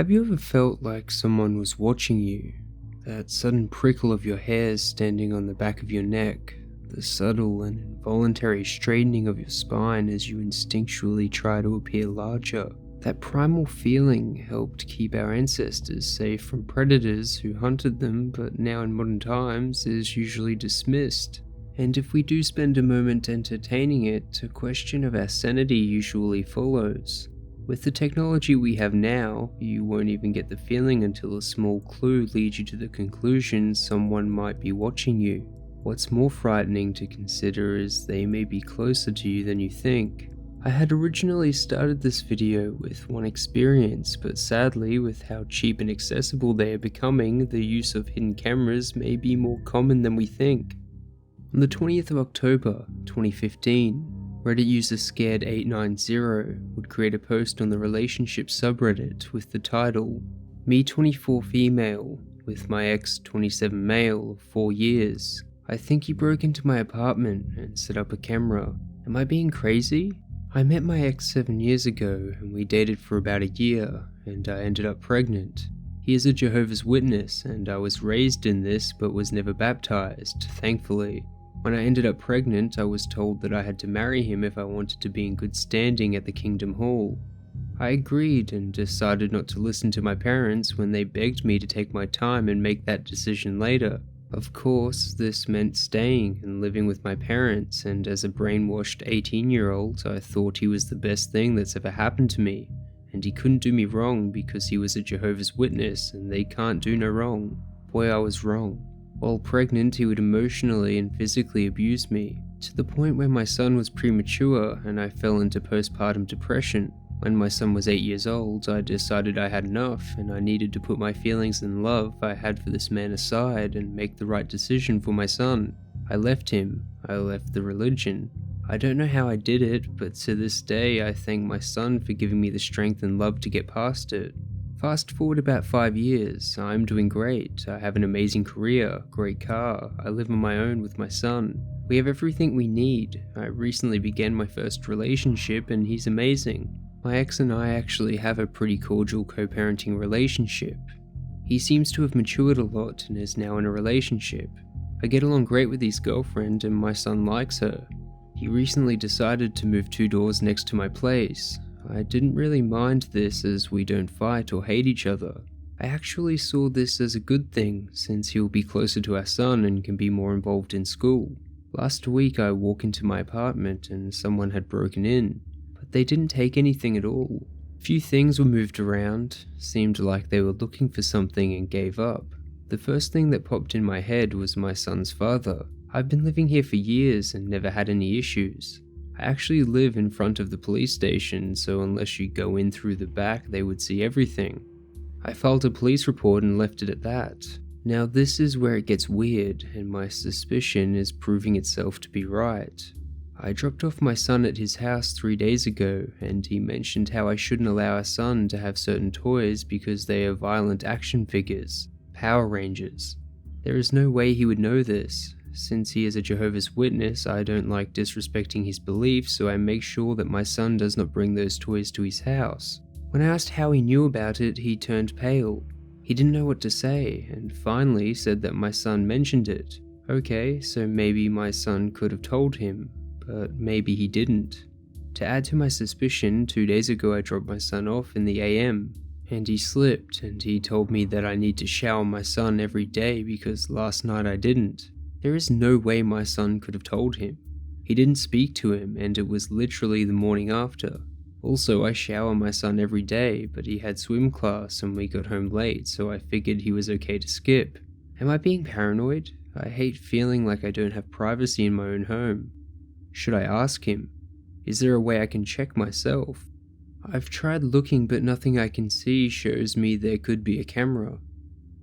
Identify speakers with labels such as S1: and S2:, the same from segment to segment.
S1: Have you ever felt like someone was watching you? That sudden prickle of your hairs standing on the back of your neck, the subtle and involuntary straightening of your spine as you instinctually try to appear larger. That primal feeling helped keep our ancestors safe from predators who hunted them, but now in modern times is usually dismissed. And if we do spend a moment entertaining it, a question of our sanity usually follows. With the technology we have now, you won't even get the feeling until a small clue leads you to the conclusion someone might be watching you. What's more frightening to consider is they may be closer to you than you think. I had originally started this video with one experience, but sadly, with how cheap and accessible they are becoming, the use of hidden cameras may be more common than we think. On the 20th of October, 2015, Reddit user Scared890 would create a post on the relationship subreddit with the title, "Me 24 female, with my ex 27 male of 4 years. I think he broke into my apartment and set up a camera. Am I being crazy? I met my ex 7 years ago and we dated for about a year and I ended up pregnant. He is a Jehovah's Witness and I was raised in this but was never baptized, thankfully. When I ended up pregnant, I was told that I had to marry him if I wanted to be in good standing at the Kingdom Hall. I agreed and decided not to listen to my parents when they begged me to take my time and make that decision later. Of course, this meant staying and living with my parents, and as a brainwashed 18-year-old, I thought he was the best thing that's ever happened to me, and he couldn't do me wrong because he was a Jehovah's Witness and they can't do no wrong. Boy, I was wrong. While pregnant, he would emotionally and physically abuse me, to the point where my son was premature and I fell into postpartum depression. When my son was 8 years old, I decided I had enough and I needed to put my feelings and love I had for this man aside and make the right decision for my son. I left him. I left the religion. I don't know how I did it, but to this day I thank my son for giving me the strength and love to get past it. Fast forward about 5 years, I'm doing great. I have an amazing career, great car, I live on my own with my son. We have everything we need. I recently began my first relationship and he's amazing. My ex and I actually have a pretty cordial co-parenting relationship. He seems to have matured a lot and is now in a relationship. I get along great with his girlfriend and my son likes her. He recently decided to move 2 doors next to my place. I didn't really mind this as we don't fight or hate each other. I actually saw this as a good thing since he'll be closer to our son and can be more involved in school. Last week I walk into my apartment and someone had broken in, but they didn't take anything at all. Few things were moved around, seemed like they were looking for something and gave up. The first thing that popped in my head was my son's father. I've been living here for years and never had any issues. I actually live in front of the police station, so unless you go in through the back, they would see everything. I filed a police report and left it at that. Now this is where it gets weird, and my suspicion is proving itself to be right. I dropped off my son at his house 3 days ago, and he mentioned how I shouldn't allow our son to have certain toys because they are violent action figures, Power Rangers. There is no way he would know this. Since he is a Jehovah's Witness, I don't like disrespecting his beliefs, so I make sure that my son does not bring those toys to his house. When I asked how he knew about it, he turned pale. He didn't know what to say, and finally said that my son mentioned it. Okay, so maybe my son could have told him, but maybe he didn't. To add to my suspicion, 2 days ago I dropped my son off in the AM, and he slipped, and he told me that I need to shower my son every day because last night I didn't. There is no way my son could have told him. He didn't speak to him, and it was literally the morning after. Also, I shower my son every day, but he had swim class and we got home late, so I figured he was okay to skip. Am I being paranoid? I hate feeling like I don't have privacy in my own home. Should I ask him? Is there a way I can check myself? I've tried looking, but nothing I can see shows me there could be a camera.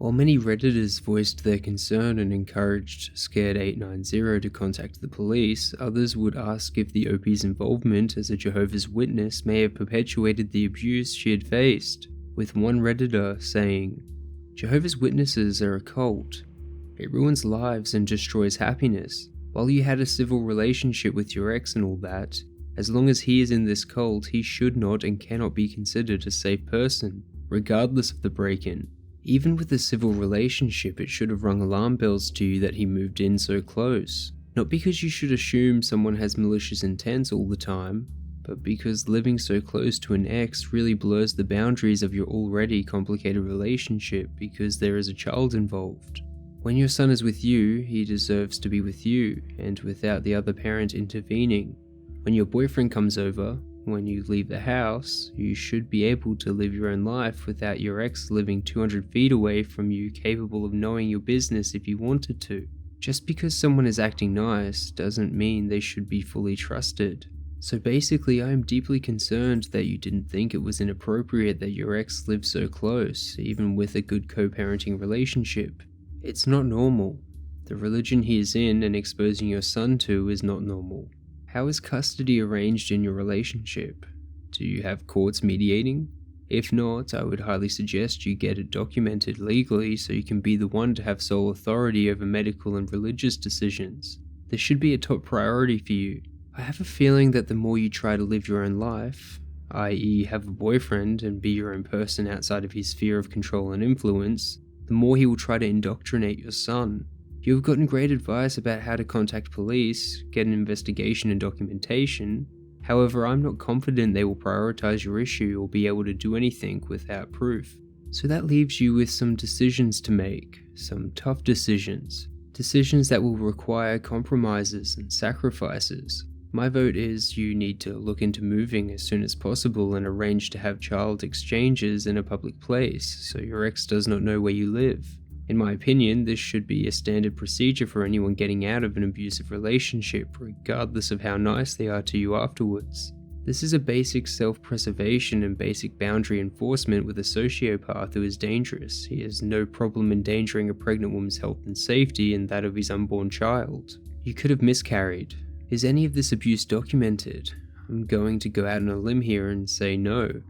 S1: While many Redditors voiced their concern and encouraged Scared890 to contact the police, others would ask if the OP's involvement as a Jehovah's Witness may have perpetuated the abuse she had faced, with one Redditor saying, "Jehovah's Witnesses are a cult. It ruins lives and destroys happiness. While you had a civil relationship with your ex and all that, as long as he is in this cult, he should not and cannot be considered a safe person. regardless of the break-in. Even with a civil relationship, it should have rung alarm bells to you that he moved in so close. Not because you should assume someone has malicious intents all the time, but because living so close to an ex really blurs the boundaries of your already complicated relationship because there is a child involved. When your son is with you, he deserves to be with you, and without the other parent intervening. When your boyfriend comes over, when you leave the house, you should be able to live your own life without your ex living 200 feet away from you, capable of knowing your business if you wanted to. Just because someone is acting nice doesn't mean they should be fully trusted. So basically, I am deeply concerned that you didn't think it was inappropriate that your ex lived so close, even with a good co-parenting relationship. It's not normal. The religion he is in and exposing your son to is not normal. How is custody arranged in your relationship? Do you have courts mediating? If not, I would highly suggest you get it documented legally so you can be the one to have sole authority over medical and religious decisions. This should be a top priority for you. I have a feeling that the more you try to live your own life, i.e. have a boyfriend and be your own person outside of his sphere of control and influence, the more he will try to indoctrinate your son. You have gotten great advice about how to contact police, get an investigation and documentation. However, I'm not confident they will prioritize your issue or be able to do anything without proof. So that leaves you with some decisions to make, some tough decisions. Decisions that will require compromises and sacrifices. My vote is you need to look into moving as soon as possible and arrange to have child exchanges in a public place so your ex does not know where you live. In my opinion, this should be a standard procedure for anyone getting out of an abusive relationship, regardless of how nice they are to you afterwards. This is a basic self-preservation and basic boundary enforcement with a sociopath who is dangerous. He has no problem endangering a pregnant woman's health and safety and that of his unborn child. You could have miscarried. Is any of this abuse documented? I'm going to go out on a limb here and say no.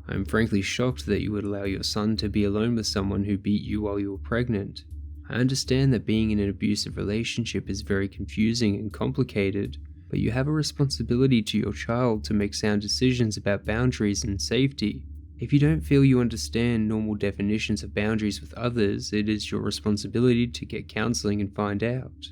S1: I'm frankly shocked that you would allow your son to be alone with someone who beat you while you were pregnant. I understand that being in an abusive relationship is very confusing and complicated, but you have a responsibility to your child to make sound decisions about boundaries and safety. If you don't feel you understand normal definitions of boundaries with others, it is your responsibility to get counseling and find out.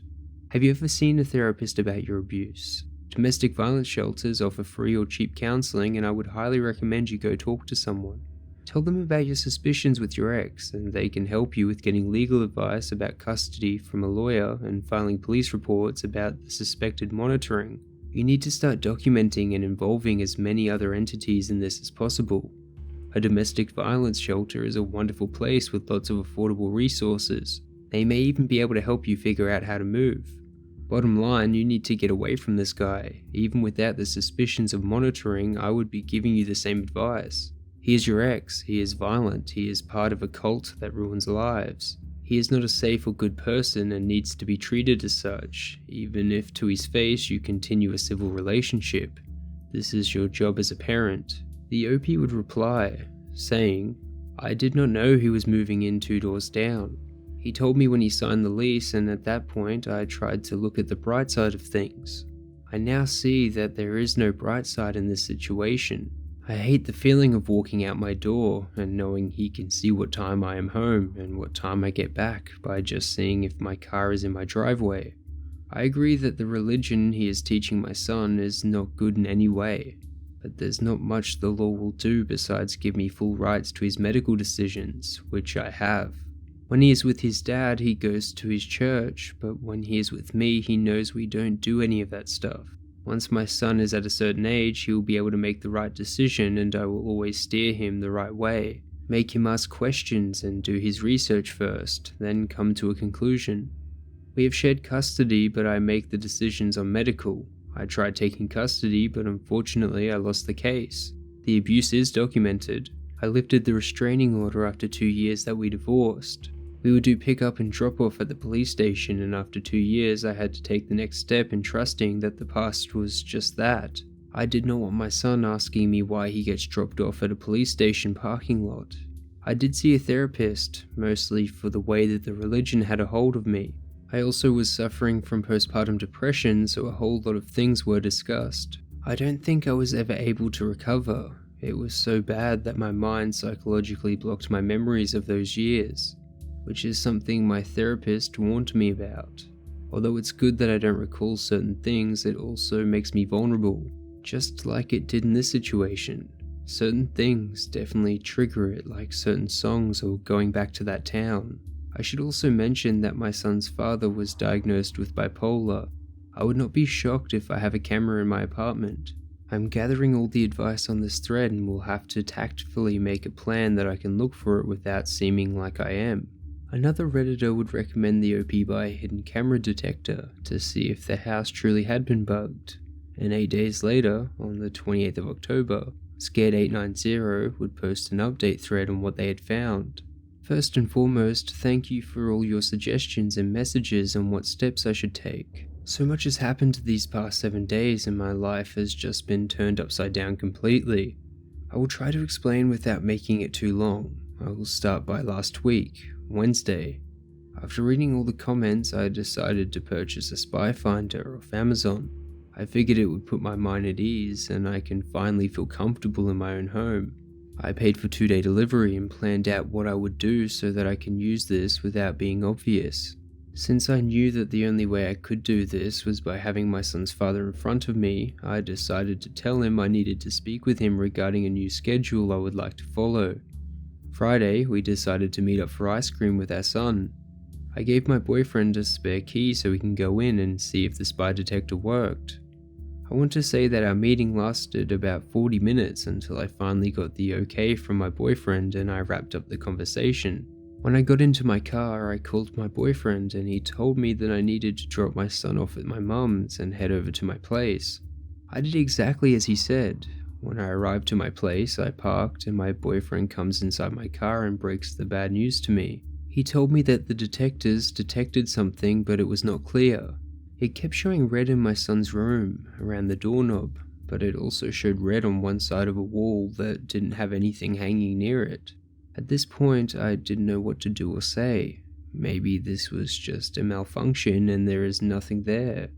S1: Have you ever seen a therapist about your abuse? Domestic violence shelters offer free or cheap counseling, and I would highly recommend you go talk to someone. Tell them about your suspicions with your ex, and they can help you with getting legal advice about custody from a lawyer and filing police reports about the suspected monitoring. You need to start documenting and involving as many other entities in this as possible. A domestic violence shelter is a wonderful place with lots of affordable resources. They may even be able to help you figure out how to move. Bottom line, you need to get away from this guy. Even without the suspicions of monitoring, I would be giving you the same advice. He is your ex, he is violent, he is part of a cult that ruins lives. He is not a safe or good person and needs to be treated as such, even if to his face you continue a civil relationship. This is your job as a parent. The OP would reply, saying, I did not know he was moving in 2 doors down. He told me when he signed the lease, and at that point I tried to look at the bright side of things. I now see that there is no bright side in this situation. I hate the feeling of walking out my door and knowing he can see what time I am home and what time I get back by just seeing if my car is in my driveway. I agree that the religion he is teaching my son is not good in any way, but there's not much the law will do besides give me full rights to his medical decisions, which I have. When he is with his dad, he goes to his church, but when he is with me, he knows we don't do any of that stuff. Once my son is at a certain age, he will be able to make the right decision, and I will always steer him the right way. Make him ask questions and do his research first, then come to a conclusion. We have shared custody, but I make the decisions on medical. I tried taking custody, but unfortunately I lost the case. The abuse is documented. I lifted the restraining order after 2 years that we divorced. We would do pick up and drop off at the police station, and after 2 years I had to take the next step in trusting that the past was just that. I did not want my son asking me why he gets dropped off at a police station parking lot. I did see a therapist, mostly for the way that the religion had a hold of me. I also was suffering from postpartum depression, so a whole lot of things were discussed. I don't think I was ever able to recover. It was so bad that my mind psychologically blocked my memories of those years, which is something my therapist warned me about. Although it's good that I don't recall certain things, it also makes me vulnerable, just like it did in this situation. Certain things definitely trigger it, like certain songs or going back to that town. I should also mention that my son's father was diagnosed with bipolar. I would not be shocked if I have a camera in my apartment. I'm gathering all the advice on this thread and will have to tactfully make a plan that I can look for it without seeming like I am. Another Redditor would recommend the OP by a hidden camera detector to see if the house truly had been bugged. And 8 days later, on the 28th of October, Scared890 would post an update thread on what they had found. First and foremost, thank you for all your suggestions and messages on what steps I should take. So much has happened these past 7 days and my life has just been turned upside down completely. I will try to explain without making it too long. I will start by last week, Wednesday. After reading all the comments, I decided to purchase a spy finder off Amazon. I figured it would put my mind at ease and I can finally feel comfortable in my own home. I paid for 2-day delivery and planned out what I would do so that I can use this without being obvious. Since I knew that the only way I could do this was by having my son's father in front of me, I decided to tell him I needed to speak with him regarding a new schedule I would like to follow. Friday, we decided to meet up for ice cream with our son. I gave my boyfriend a spare key so we can go in and see if the spy detector worked. I want to say that our meeting lasted about 40 minutes until I finally got the okay from my boyfriend and I wrapped up the conversation. When I got into my car, I called my boyfriend and he told me that I needed to drop my son off at my mum's and head over to my place. I did exactly as he said. When I arrived to my place, I parked and my boyfriend comes inside my car and breaks the bad news to me. He told me that the detectors detected something, but it was not clear. It kept showing red in my son's room, around the doorknob, but it also showed red on one side of a wall that didn't have anything hanging near it. At this point, I didn't know what to do or say. Maybe this was just a malfunction and there is nothing there.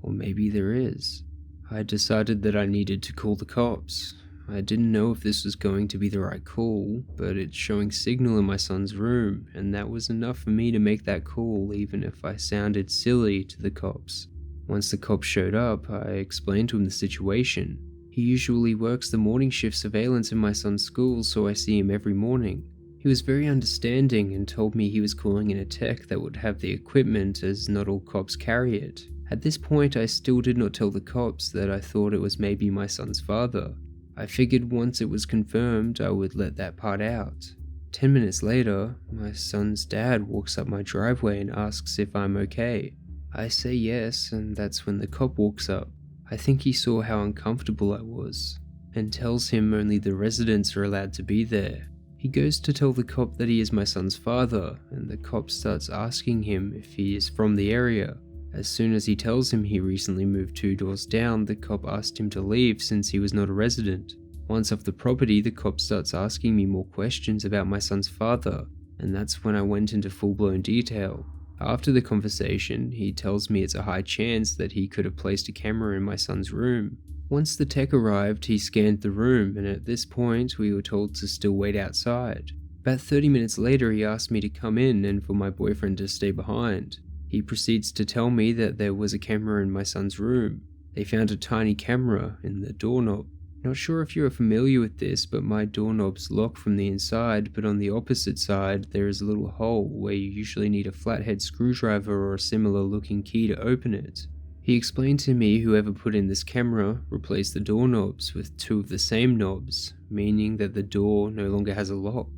S1: Or maybe there is. I decided that I needed to call the cops. I didn't know if this was going to be the right call, but it's showing signal in my son's room, and that was enough for me to make that call even if I sounded silly to the cops. Once the cops showed up, I explained to him the situation. He usually works the morning shift surveillance in my son's school, so I see him every morning. He was very understanding and told me he was calling in a tech that would have the equipment as not all cops carry it. At this point, I still did not tell the cops that I thought it was maybe my son's father. I figured once it was confirmed, I would let that part out. 10 minutes later, my son's dad walks up my driveway and asks if I'm okay. I say yes, and that's when the cop walks up. I think he saw how uncomfortable I was, and tells him only the residents are allowed to be there. He goes to tell the cop that he is my son's father, and the cop starts asking him if he is from the area. As soon as he tells him he recently moved 2 doors down, the cop asked him to leave since he was not a resident. Once off the property, the cop starts asking me more questions about my son's father, and that's when I went into full-blown detail. After the conversation, he tells me it's a high chance that he could have placed a camera in my son's room. Once the tech arrived, he scanned the room, and at this point, we were told to still wait outside. About 30 minutes later, he asked me to come in and for my boyfriend to stay behind. He proceeds to tell me that there was a camera in my son's room. They found a tiny camera in the doorknob. Not sure if you're familiar with this, but my doorknob's locked from the inside, but on the opposite side there is a little hole where you usually need a flathead screwdriver or a similar looking key to open it. He explained to me whoever put in this camera replaced the doorknobs with 2 of the same knobs, meaning that the door no longer has a lock.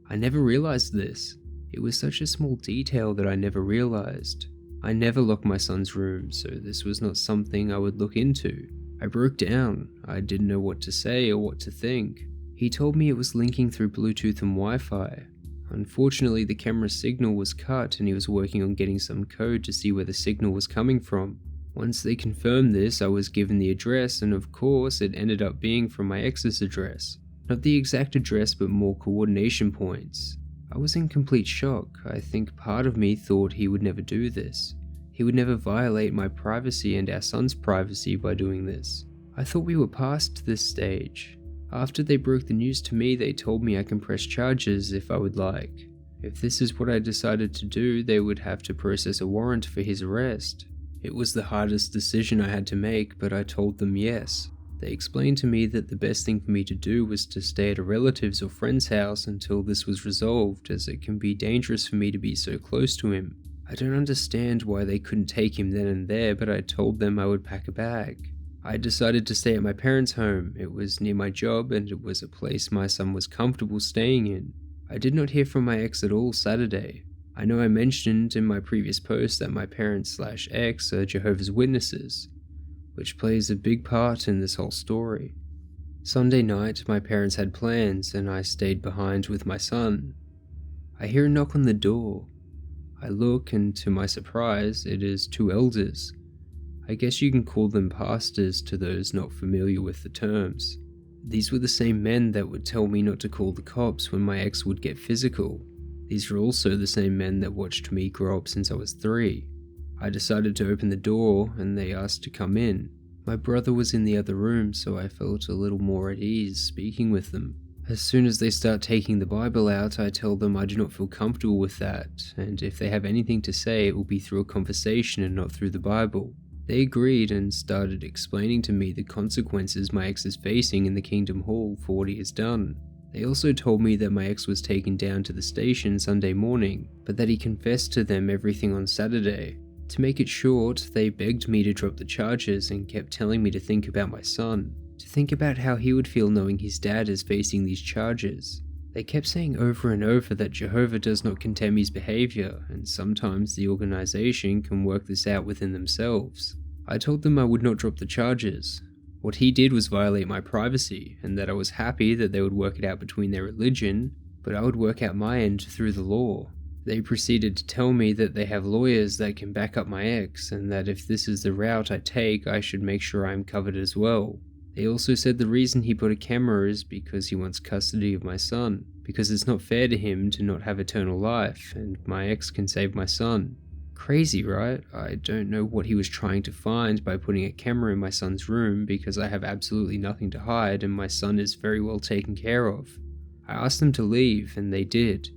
S1: I never realized this. It was such a small detail that I never realized. I never locked my son's room, so this was not something I would look into. I broke down. I didn't know what to say or what to think. He told me it was linking through Bluetooth and Wi-Fi. Unfortunately, the camera signal was cut and he was working on getting some code to see where the signal was coming from. Once they confirmed this, I was given the address, and of course it ended up being from my ex's address. Not the exact address, but more coordination points. I was in complete shock. I think part of me thought he would never do this. He would never violate my privacy and our son's privacy by doing this. I thought we were past this stage. After they broke the news to me, they told me I can press charges if I would like. If this is what I decided to do, they would have to process a warrant for his arrest. It was the hardest decision I had to make, but I told them yes. They explained to me that the best thing for me to do was to stay at a relative's or friend's house until this was resolved, as it can be dangerous for me to be so close to him. I don't understand why they couldn't take him then and there, but I told them I would pack a bag. I decided to stay at my parents' home. It was near my job and it was a place my son was comfortable staying in. I did not hear from my ex at all Saturday. I know I mentioned in my previous post that my parents/ex are Jehovah's Witnesses, which plays a big part in this whole story. Sunday night, my parents had plans and I stayed behind with my son. I hear a knock on the door. I look and to my surprise, it is two elders. I guess you can call them pastors to those not familiar with the terms. These were the same men that would tell me not to call the cops when my ex would get physical. These were also the same men that watched me grow up since I was 3. I decided to open the door and they asked to come in. My brother was in the other room, so I felt a little more at ease speaking with them. As soon as they start taking the Bible out, I tell them I do not feel comfortable with that, and if they have anything to say, it will be through a conversation and not through the Bible. They agreed and started explaining to me the consequences my ex is facing in the Kingdom Hall for what he has done. They also told me that my ex was taken down to the station Sunday morning, but that he confessed to them everything on Saturday. To make it short, they begged me to drop the charges and kept telling me to think about my son, to think about how he would feel knowing his dad is facing these charges. They kept saying over and over that Jehovah does not condemn his behavior, and sometimes the organization can work this out within themselves. I told them I would not drop the charges. What he did was violate my privacy, and that I was happy that they would work it out between their religion, but I would work out my end through the law. They proceeded to tell me that they have lawyers that can back up my ex, and that if this is the route I take, I should make sure I am covered as well. They also said the reason he put a camera is because he wants custody of my son, because it's not fair to him to not have eternal life, and my ex can save my son. Crazy, right? I don't know what he was trying to find by putting a camera in my son's room, because I have absolutely nothing to hide and my son is very well taken care of. I asked them to leave, and they did.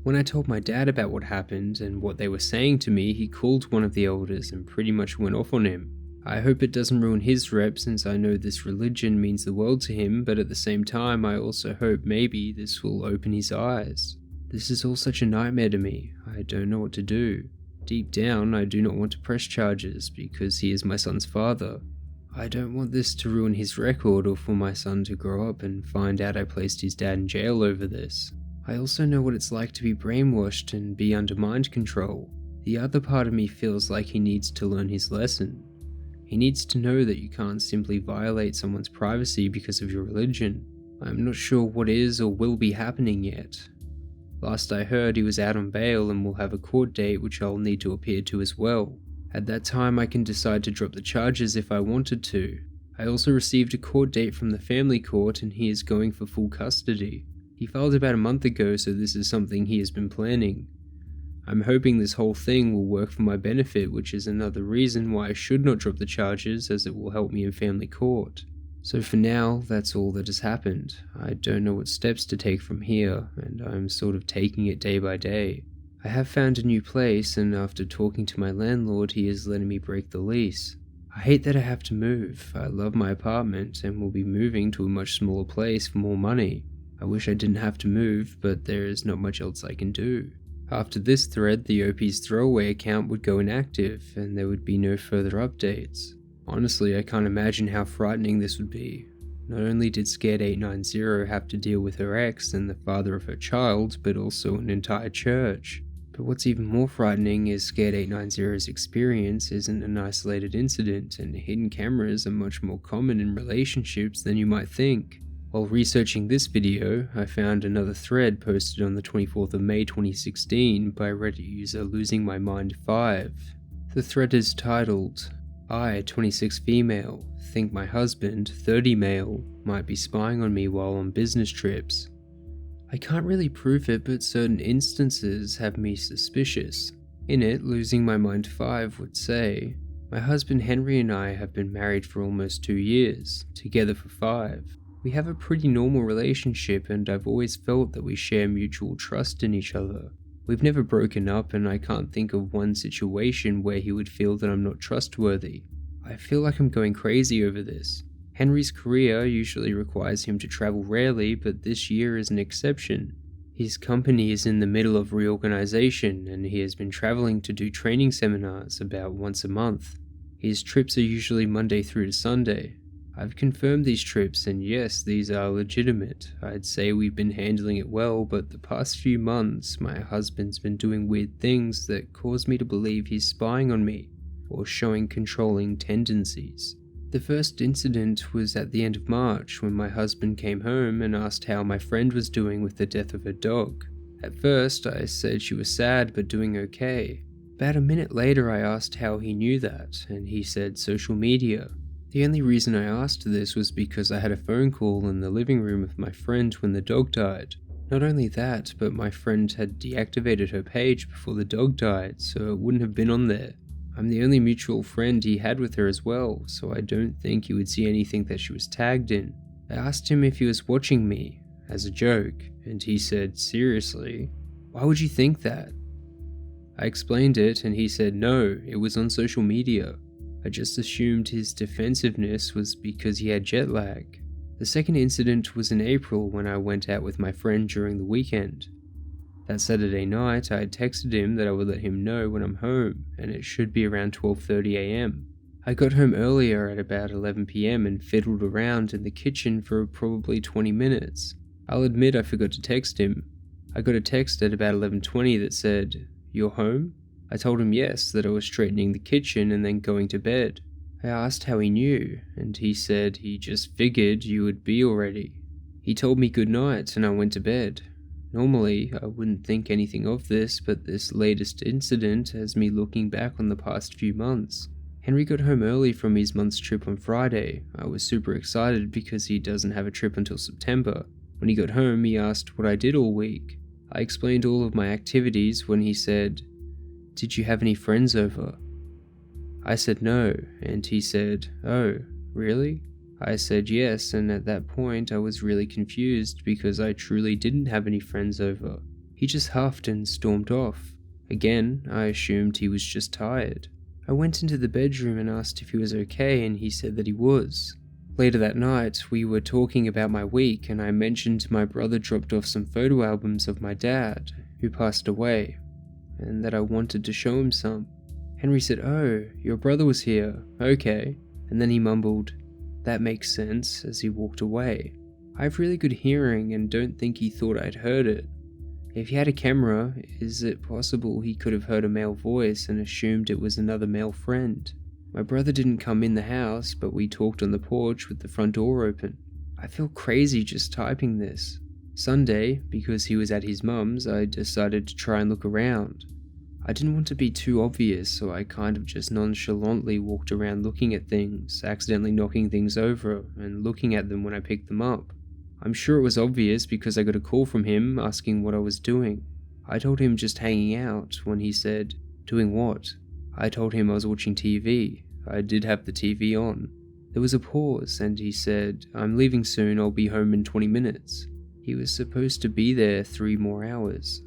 S1: When I told my dad about what happened and what they were saying to me, he called one of the elders and pretty much went off on him. I hope it doesn't ruin his rep, since I know this religion means the world to him, but at the same time I also hope maybe this will open his eyes. This is all such a nightmare to me. I don't know what to do. Deep down, I do not want to press charges because he is my son's father. I don't want this to ruin his record or for my son to grow up and find out I placed his dad in jail over this. I also know what it's like to be brainwashed and be under mind control. The other part of me feels like he needs to learn his lesson. He needs to know that you can't simply violate someone's privacy because of your religion. I'm not sure what is or will be happening yet. Last I heard, he was out on bail and will have a court date which I'll need to appear to as well. At that time I can decide to drop the charges if I wanted to. I also received a court date from the family court and he is going for full custody. He filed about a month ago, so this is something he has been planning. I'm hoping this whole thing will work for my benefit, which is another reason why I should not drop the charges, as it will help me in family court. So for now, that's all that has happened. I don't know what steps to take from here, and I'm sort of taking it day by day. I have found a new place, and after talking to my landlord, he is letting me break the lease. I hate that I have to move. I love my apartment, and will be moving to a much smaller place for more money. I wish I didn't have to move, but there is not much else I can do. After this thread, the OP's throwaway account would go inactive, and there would be no further updates. Honestly, I can't imagine how frightening this would be. Not only did Scared 890 have to deal with her ex and the father of her child, but also an entire church. But what's even more frightening is Scared 890's experience isn't an isolated incident, and hidden cameras are much more common in relationships than you might think. While researching this video, I found another thread posted on the 24th of May 2016 by Reddit user LosingMyMind5. The thread is titled, I, 26 female, think my husband, 30 male, might be spying on me while on business trips. I can't really prove it, but certain instances have me suspicious. In it, LosingMyMind5 would say, my husband Henry and I have been married for almost 2 years, together for 5. We have a pretty normal relationship, and I've always felt that we share mutual trust in each other. We've never broken up, and I can't think of one situation where he would feel that I'm not trustworthy. I feel like I'm going crazy over this. Henry's career usually requires him to travel rarely, but this year is an exception. His company is in the middle of reorganization, and he has been traveling to do training seminars about once a month. His trips are usually Monday through to Sunday. I've confirmed these trips, and yes, these are legitimate. I'd say we've been handling it well, but the past few months, my husband's been doing weird things that cause me to believe he's spying on me, or showing controlling tendencies. The first incident was at the end of March, when my husband came home and asked how my friend was doing with the death of her dog. At first, I said she was sad but doing okay. About a minute later, I asked how he knew that, and he said social media. The only reason I asked this was because I had a phone call in the living room with my friend when the dog died. Not only that, but my friend had deactivated her page before the dog died, so it wouldn't have been on there. I'm the only mutual friend he had with her as well, so I don't think he would see anything that she was tagged in. I asked him if he was watching me, as a joke, and he said, "Seriously? Why would you think that?" I explained it, and he said no, it was on social media. I just assumed his defensiveness was because he had jet lag. The second incident was in April when I went out with my friend during the weekend. That Saturday night, I had texted him that I would let him know when I'm home, and it should be around 12:30 am. I got home earlier at about 11 p.m. and fiddled around in the kitchen for probably 20 minutes. I'll admit I forgot to text him. I got a text at about 11:20 that said, "You're home?" I told him yes, that I was straightening the kitchen and then going to bed. I asked how he knew, and he said he just figured you would be already. He told me good night and I went to bed. Normally, I wouldn't think anything of this, but this latest incident has me looking back on the past few months. Henry got home early from his month's trip on Friday. I was super excited because he doesn't have a trip until September. When he got home, he asked what I did all week. I explained all of my activities when he said, "Did you have any friends over?" I said no, and he said, "Oh, really?" I said yes, and at that point I was really confused because I truly didn't have any friends over. He just huffed and stormed off. Again, I assumed he was just tired. I went into the bedroom and asked if he was okay, and he said that he was. Later that night, we were talking about my week, and I mentioned my brother dropped off some photo albums of my dad, who passed away, and that I wanted to show him some. Henry said, "Oh, your brother was here, okay," and then he mumbled, "That makes sense," as he walked away. I have really good hearing and don't think he thought I'd heard it. If he had a camera, is it possible he could have heard a male voice and assumed it was another male friend? My brother didn't come in the house, but we talked on the porch with the front door open. I feel crazy just typing this. Sunday, because he was at his mum's, I decided to try and look around. I didn't want to be too obvious, so I kind of just nonchalantly walked around looking at things, accidentally knocking things over, and looking at them when I picked them up. I'm sure it was obvious because I got a call from him asking what I was doing. I told him just hanging out, when he said, "Doing what?" I told him I was watching TV. I did have the TV on. There was a pause, and he said, "I'm leaving soon, I'll be home in 20 minutes. He was supposed to be there 3 more hours.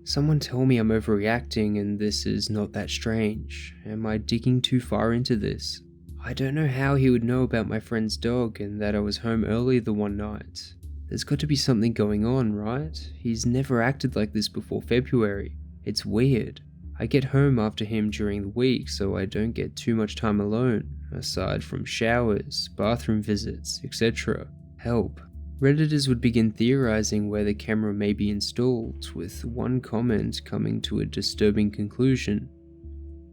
S1: Someone tell me I'm overreacting and this is not that strange. Am I digging too far into this? I don't know how he would know about my friend's dog and that I was home early the one night. There's got to be something going on, right? He's never acted like this before February. It's weird. I get home after him during the week, so I don't get too much time alone, aside from showers, bathroom visits, etc. Help. Redditors would begin theorizing where the camera may be installed, with one comment coming to a disturbing conclusion.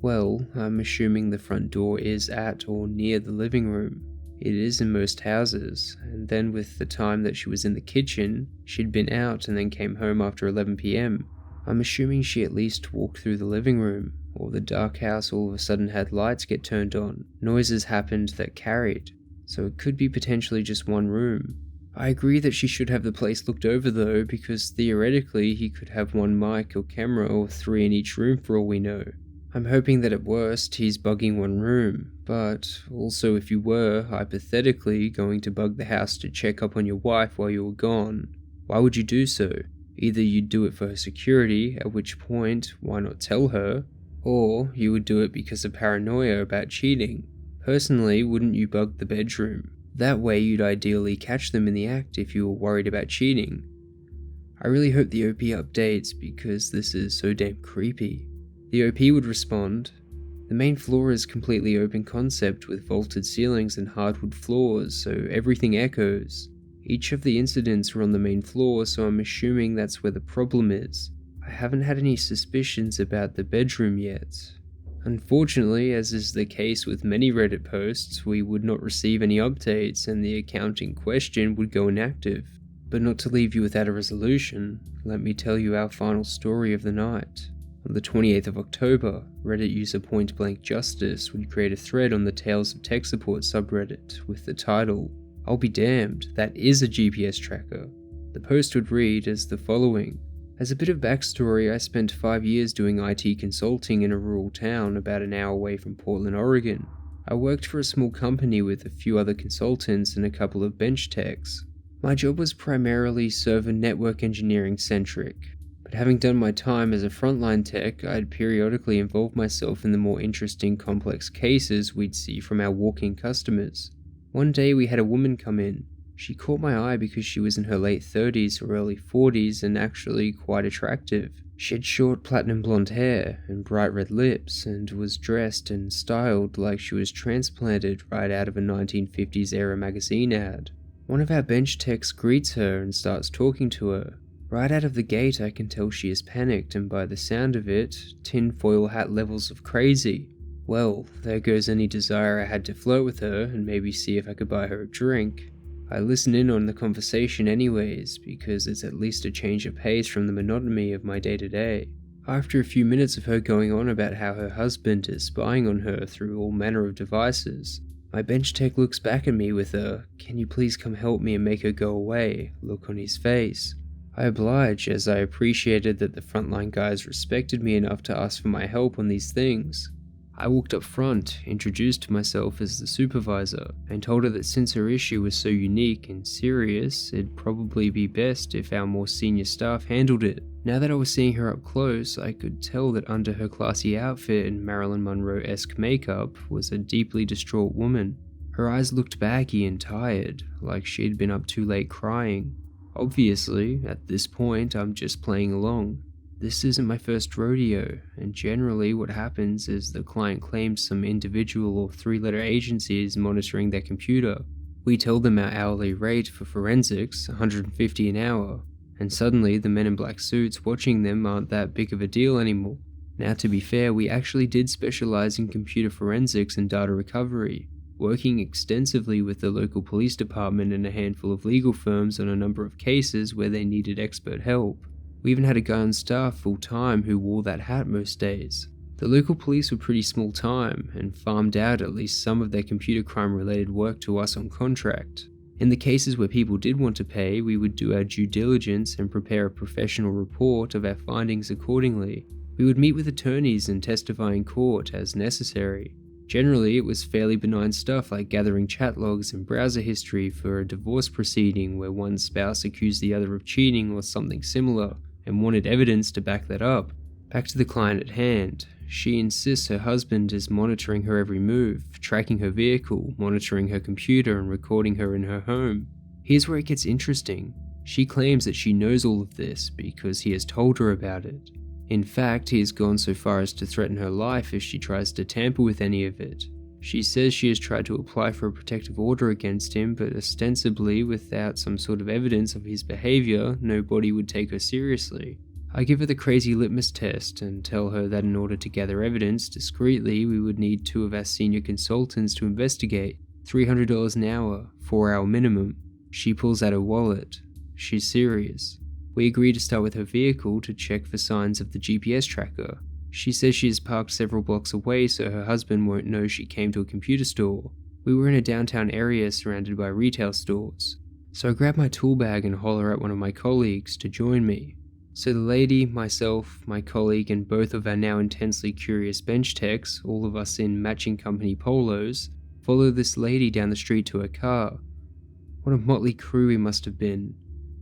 S1: Well, I'm assuming the front door is at or near the living room. It is in most houses, and then with the time that she was in the kitchen, she'd been out and then came home after 11 p.m. I'm assuming she at least walked through the living room, or the dark house all of a sudden had lights get turned on, noises happened that carried, so it could be potentially just one room. I agree that she should have the place looked over though, because theoretically he could have one mic or camera or 3 in each room for all we know. I'm hoping that at worst he's bugging one room, but also if you were, hypothetically, going to bug the house to check up on your wife while you were gone, why would you do so? Either you'd do it for her security, at which point, why not tell her? Or you would do it because of paranoia about cheating. Personally, wouldn't you bug the bedroom? That way you'd ideally catch them in the act if you were worried about cheating. I really hope the OP updates because this is so damn creepy. The OP would respond, "The main floor is completely open concept with vaulted ceilings and hardwood floors, so everything echoes. Each of the incidents were on the main floor, so I'm assuming that's where the problem is. I haven't had any suspicions about the bedroom yet." Unfortunately, as is the case with many Reddit posts, we would not receive any updates and the account in question would go inactive. But not to leave you without a resolution, let me tell you our final story of the night. On the 28th of October, Reddit user Point Blank Justice would create a thread on the Tales of Tech Support subreddit with the title, "I'll be damned, that is a GPS tracker." The post would read as the following. As a bit of backstory, I spent 5 years doing IT consulting in a rural town about an hour away from Portland, Oregon. I worked for a small company with a few other consultants and a couple of bench techs. My job was primarily server network engineering centric, but having done my time as a frontline tech, I'd periodically involve myself in the more interesting complex cases we'd see from our walk-in customers. One day we had a woman come in. She caught my eye because she was in her late 30s or early 40s and actually quite attractive. She had short platinum blonde hair and bright red lips and was dressed and styled like she was transplanted right out of a 1950s era magazine ad. One of our bench techs greets her and starts talking to her. Right out of the gate I can tell she is panicked and by the sound of it, tinfoil hat levels of crazy. Well, there goes any desire I had to flirt with her and maybe see if I could buy her a drink. I listen in on the conversation anyways, because it's at least a change of pace from the monotony of my day-to-day. After a few minutes of her going on about how her husband is spying on her through all manner of devices, my bench tech looks back at me with a "Can you please come help me and make her go away" look on his face. I oblige, as I appreciated that the frontline guys respected me enough to ask for my help on these things. I walked up front, introduced myself as the supervisor, and told her that since her issue was so unique and serious, it'd probably be best if our more senior staff handled it. Now that I was seeing her up close, I could tell that under her classy outfit and Marilyn Monroe-esque makeup was a deeply distraught woman. Her eyes looked baggy and tired, like she'd been up too late crying. Obviously, at this point, I'm just playing along. This isn't my first rodeo, and generally what happens is the client claims some individual or three-letter agency is monitoring their computer. We tell them our hourly rate for forensics, $150 an hour, and suddenly the men in black suits watching them aren't that big of a deal anymore. Now to be fair, we actually did specialize in computer forensics and data recovery, working extensively with the local police department and a handful of legal firms on a number of cases where they needed expert help. We even had a guy on staff full-time who wore that hat most days. The local police were pretty small time and farmed out at least some of their computer crime-related work to us on contract. In the cases where people did want to pay, we would do our due diligence and prepare a professional report of our findings accordingly. We would meet with attorneys and testify in court as necessary. Generally, it was fairly benign stuff like gathering chat logs and browser history for a divorce proceeding where one spouse accused the other of cheating or something similar, and wanted evidence to back that up. Back to the client at hand. She insists her husband is monitoring her every move, tracking her vehicle, monitoring her computer, and recording her in her home. Here's where it gets interesting. She claims that she knows all of this because he has told her about it. In fact, he has gone so far as to threaten her life if she tries to tamper with any of it. She says she has tried to apply for a protective order against him, but ostensibly without some sort of evidence of his behavior, nobody would take her seriously. I give her the crazy litmus test and tell her that in order to gather evidence discreetly, we would need 2 of our senior consultants to investigate. $300 an hour, 4-hour minimum. She pulls out her wallet. She's serious. We agree to start with her vehicle to check for signs of the GPS tracker. She says she is parked several blocks away so her husband won't know she came to a computer store. We were in a downtown area surrounded by retail stores. So I grab my tool bag and holler at one of my colleagues to join me. So the lady, myself, my colleague, and both of our now intensely curious bench techs, all of us in matching company polos, follow this lady down the street to her car. What a motley crew we must have been.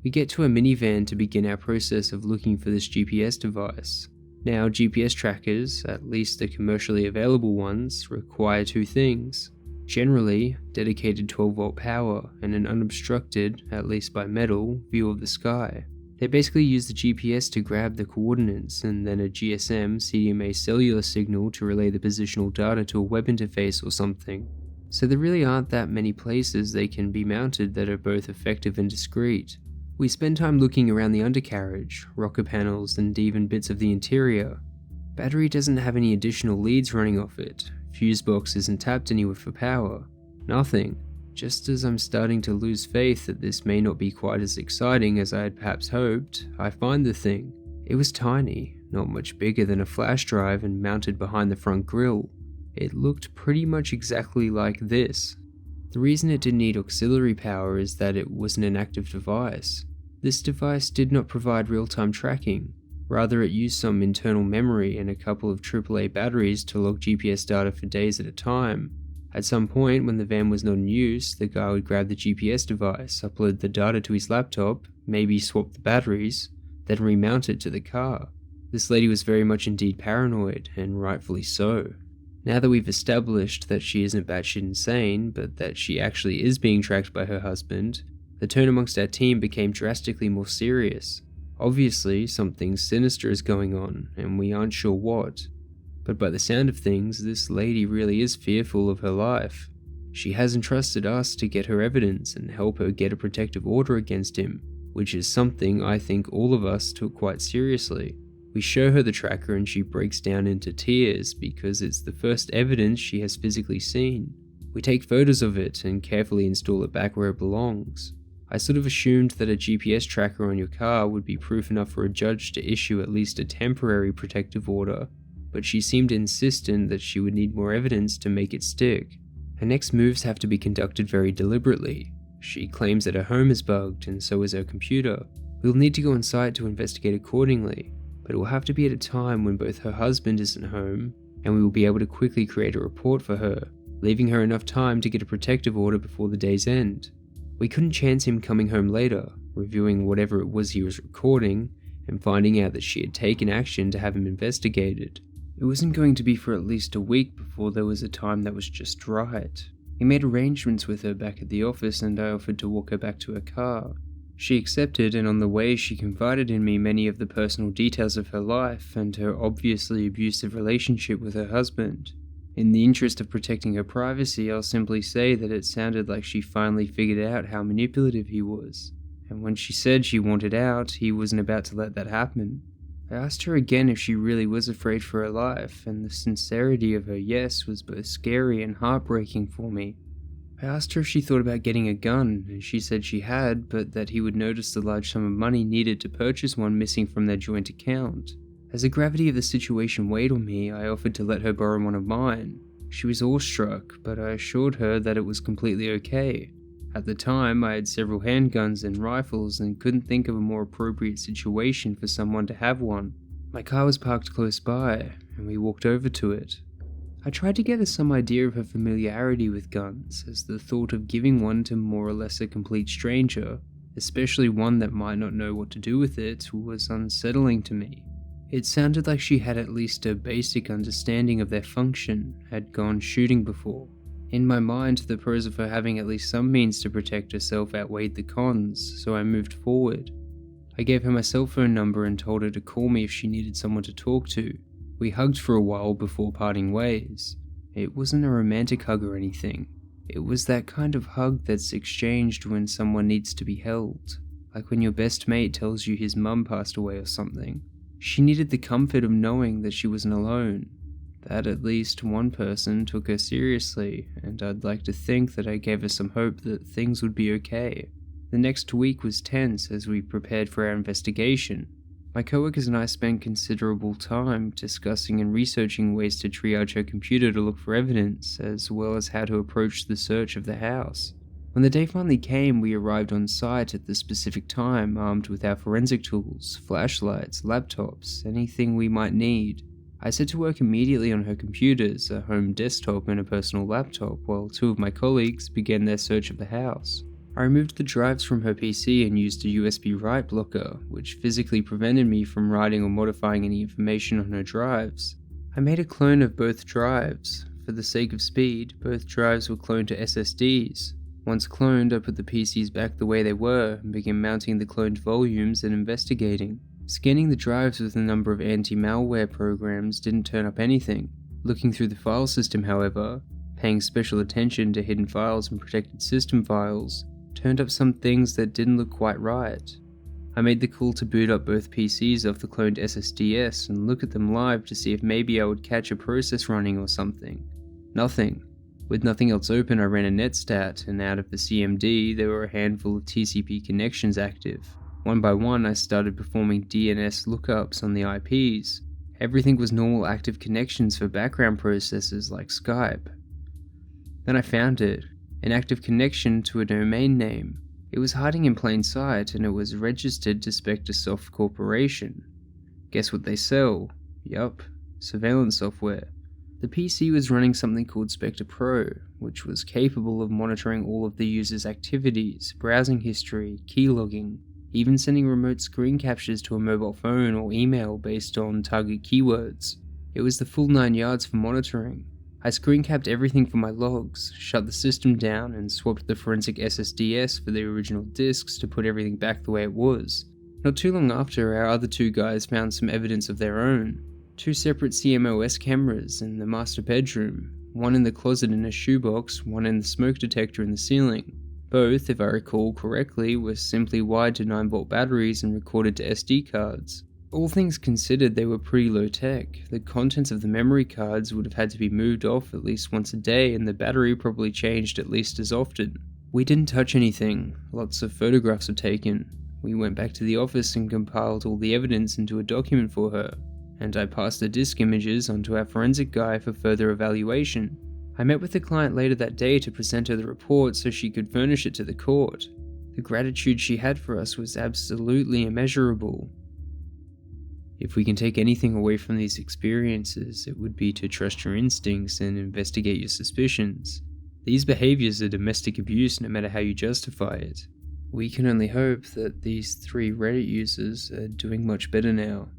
S1: We get to a minivan to begin our process of looking for this GPS device. Now, GPS trackers, at least the commercially available ones, require two things. Generally, dedicated 12-volt power and an unobstructed, at least by metal, view of the sky. They basically use the GPS to grab the coordinates and then a GSM CDMA cellular signal to relay the positional data to a web interface or something. So there really aren't that many places they can be mounted that are both effective and discreet. We spend time looking around the undercarriage, rocker panels, and even bits of the interior. Battery doesn't have any additional leads running off it. Fuse box isn't tapped anywhere for power. Nothing. Just as I'm starting to lose faith that this may not be quite as exciting as I had perhaps hoped, I find the thing. It was tiny, not much bigger than a flash drive and mounted behind the front grille. It looked pretty much exactly like this. The reason it didn't need auxiliary power is that it wasn't an active device. This device did not provide real-time tracking. Rather, it used some internal memory and a couple of AAA batteries to log GPS data for days at a time. At some point, when the van was not in use, the guy would grab the GPS device, upload the data to his laptop, maybe swap the batteries, then remount it to the car. This lady was very much indeed paranoid, and rightfully so. Now that we've established that she isn't batshit insane, but that she actually is being tracked by her husband, the tone amongst our team became drastically more serious. Obviously, something sinister is going on, and we aren't sure what. But by the sound of things, this lady really is fearful of her life. She has entrusted us to get her evidence and help her get a protective order against him, which is something I think all of us took quite seriously. We show her the tracker and she breaks down into tears because it's the first evidence she has physically seen. We take photos of it and carefully install it back where it belongs. I sort of assumed that a GPS tracker on your car would be proof enough for a judge to issue at least a temporary protective order, but she seemed insistent that she would need more evidence to make it stick. Her next moves have to be conducted very deliberately. She claims that her home is bugged and so is her computer. We'll need to go on site to investigate accordingly, but it will have to be at a time when both her husband isn't home, and we will be able to quickly create a report for her, leaving her enough time to get a protective order before the day's end. We couldn't chance him coming home later, reviewing whatever it was he was recording, and finding out that she had taken action to have him investigated. It wasn't going to be for at least a week before there was a time that was just right. He made arrangements with her back at the office and I offered to walk her back to her car. She accepted, and on the way she confided in me many of the personal details of her life and her obviously abusive relationship with her husband. In the interest of protecting her privacy, I'll simply say that it sounded like she finally figured out how manipulative he was. And when she said she wanted out, he wasn't about to let that happen. I asked her again if she really was afraid for her life, and the sincerity of her yes was both scary and heartbreaking for me. I asked her if she thought about getting a gun, and she said she had, but that he would notice the large sum of money needed to purchase one missing from their joint account. As the gravity of the situation weighed on me, I offered to let her borrow one of mine. She was awestruck, but I assured her that it was completely okay. At the time, I had several handguns and rifles and couldn't think of a more appropriate situation for someone to have one. My car was parked close by, and we walked over to it. I tried to gather some idea of her familiarity with guns, as the thought of giving one to more or less a complete stranger, especially one that might not know what to do with it, was unsettling to me. It sounded like she had at least a basic understanding of their function, had gone shooting before. In my mind, the pros of her having at least some means to protect herself outweighed the cons, so I moved forward. I gave her my cell phone number and told her to call me if she needed someone to talk to. We hugged for a while before parting ways. It wasn't a romantic hug or anything. It was that kind of hug that's exchanged when someone needs to be held, like when your best mate tells you his mum passed away or something. She needed the comfort of knowing that she wasn't alone. That at least one person took her seriously, and I'd like to think that I gave her some hope that things would be okay. The next week was tense as we prepared for our investigation. My coworkers and I spent considerable time discussing and researching ways to triage her computer to look for evidence, as well as how to approach the search of the house. When the day finally came, we arrived on site at the specific time, armed with our forensic tools, flashlights, laptops, anything we might need. I set to work immediately on her computers, a home desktop and a personal laptop, while two of my colleagues began their search of the house. I removed the drives from her PC and used a USB write blocker, which physically prevented me from writing or modifying any information on her drives. I made a clone of both drives. For the sake of speed, both drives were cloned to SSDs. Once cloned, I put the PCs back the way they were and began mounting the cloned volumes and investigating. Scanning the drives with a number of anti-malware programs didn't turn up anything. Looking through the file system, however, paying special attention to hidden files and protected system files, turned up some things that didn't look quite right. I made the call to boot up both PCs off the cloned SSDs and look at them live to see if maybe I would catch a process running or something. Nothing. With nothing else open, I ran a netstat, and out of the CMD there were a handful of TCP connections active. One by one, I started performing DNS lookups on the IPs. Everything was normal active connections for background processes like Skype. Then I found it, an active connection to a domain name. It was hiding in plain sight, and it was registered to SpectreSoft Corporation. Guess what they sell? Yup, surveillance software. The PC was running something called Spectre Pro, which was capable of monitoring all of the user's activities, browsing history, keylogging, even sending remote screen captures to a mobile phone or email based on target keywords. It was the full 9 yards for monitoring. I screen capped everything from my logs, shut the system down, and swapped the forensic SSDs for the original disks to put everything back the way it was. Not too long after, our other two guys found some evidence of their own. 2 separate CMOS cameras in the master bedroom, one in the closet in a shoebox, one in the smoke detector in the ceiling. Both, if I recall correctly, were simply wired to 9-volt batteries and recorded to SD cards. All things considered, they were pretty low tech. The contents of the memory cards would have had to be moved off at least once a day, and the battery probably changed at least as often. We didn't touch anything. Lots of photographs were taken. We went back to the office and compiled all the evidence into a document for her, and I passed the disk images onto our forensic guy for further evaluation. I met with the client later that day to present her the report so she could furnish it to the court. The gratitude she had for us was absolutely immeasurable. If we can take anything away from these experiences, it would be to trust your instincts and investigate your suspicions. These behaviors are domestic abuse no matter how you justify it. We can only hope that these 3 Reddit users are doing much better now.